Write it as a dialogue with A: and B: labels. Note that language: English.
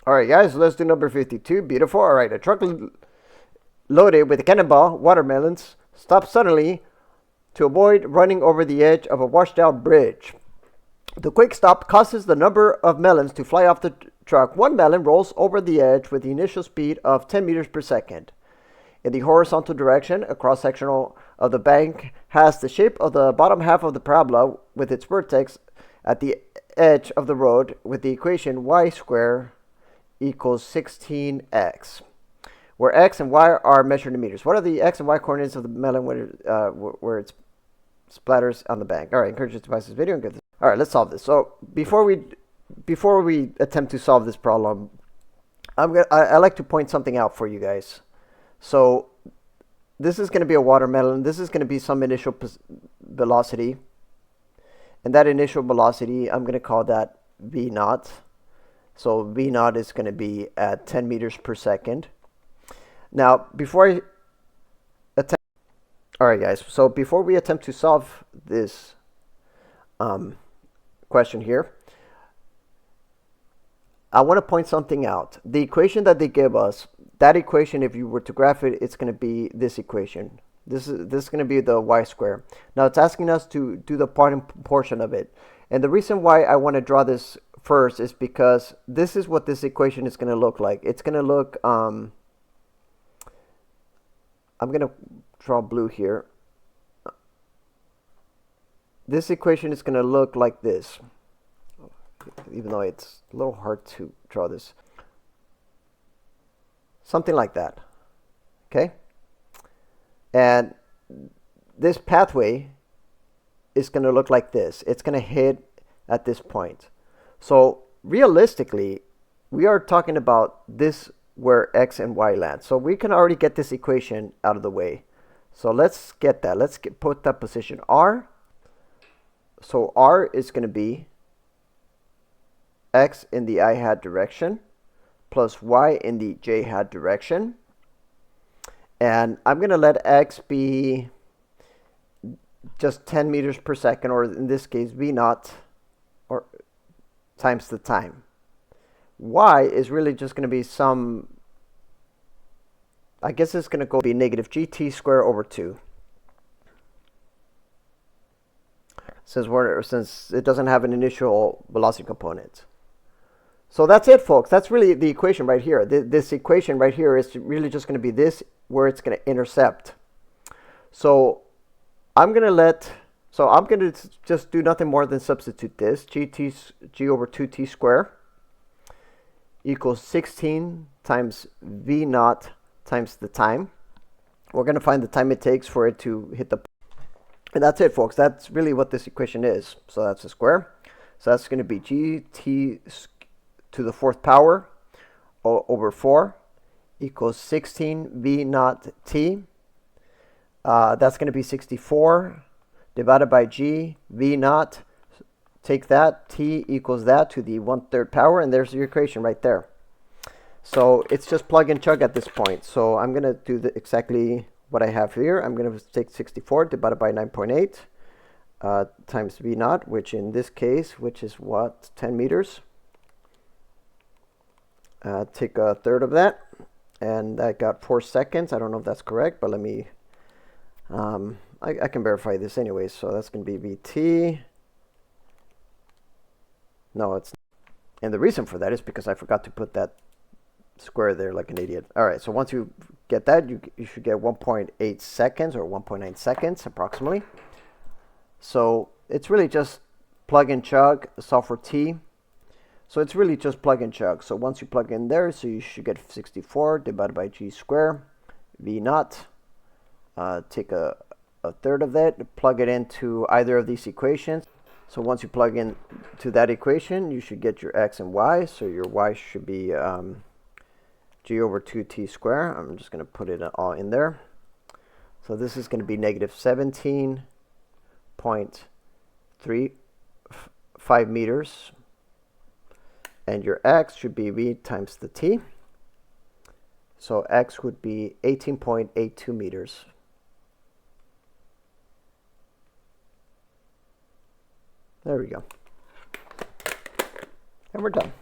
A: All right, guys, let's do number 52. Beautiful. All right, a truck loaded with cannonball watermelons stops suddenly to avoid running over the edge of a washed out bridge. The quick stop causes the number of melons to fly off the truck. One melon rolls over the edge with the initial speed of 10 meters per second. In the horizontal direction, a cross-sectional of the bank has the shape of the bottom half of the parabola with its vertex at the edge of the road with the equation y squared equals 16x, where x and y are measured in meters. What are the x and y coordinates of the melon where it splatters on the bank? All right, encourage you to pause this video and get this. All right, let's solve this. So before we attempt to solve this problem, I like to point something out for you guys. So this is going to be a watermelon. This is going to be some initial velocity. And that initial velocity, I'm going to call that V naught. So V naught is going to be at 10 meters per second. Now, before I attempt, all right, guys. So before we attempt to solve this question here, I want to point something out. The equation that they give us, that equation, if you were to graph it, it's going to be this equation. This is going to be the y squared. Now it's asking us to do the part and portion of it. And the reason why I want to draw this first is because this is what this equation is going to look like. It's going to look, I'm going to draw blue here. This equation is going to look like this, even though it's a little hard to draw this. Something like that, okay? And this pathway is going to look like this. It's going to hit at this point. So realistically, we are talking about this where x and y land. So we can already get this equation out of the way. So let's get that. Let's put that position R. So R is going to be x in the I hat direction plus y in the j hat direction. And I'm going to let x be just 10 meters per second, or in this case, v naught, or times the time. Y is really just going to be some, I guess it's going to be negative gt squared over 2. Since it doesn't have an initial velocity component. So that's it, folks. That's really the equation right here. This equation right here is really just going to be this where it's going to intercept. So I'm going to just do nothing more than substitute this. G over 2t squared equals 16 times v naught times the time. We're going to find the time it takes for it to hit the. And that's it, folks. That's really what this equation is. So that's a square. So that's going to be gt to the 4th power over 4 equals 16 v naught t. That's going to be 64 divided by g v naught. Take that, t equals that to the 1/3 power, and there's your equation right there. So it's just plug and chug at this point. So I'm going to do exactly what I have here. I'm going to take 64 divided by 9.8 times v naught, which in this case, which is what, 10 meters. Take 1/3 of that, and I got 4 seconds. I don't know if that's correct, but let me, I can verify this anyway. So that's going to be VT. No, it's not. And the reason for that is because I forgot to put that square there like an idiot. All right, so once you get that, you should get 1.8 seconds or 1.9 seconds approximately. So it's really just plug and chug, solve for t. So it's really just plug and chug. So once you plug in there, so you should get 64 divided by g squared, v naught. Take a 1/3 of that, plug it into either of these equations. So once you plug in to that equation, you should get your x and y. So your y should be g over 2t squared. I'm just going to put it all in there. So this is going to be negative 17.35 meters. And your x should be v times the t. So x would be 18.82 meters. There we go. And we're done.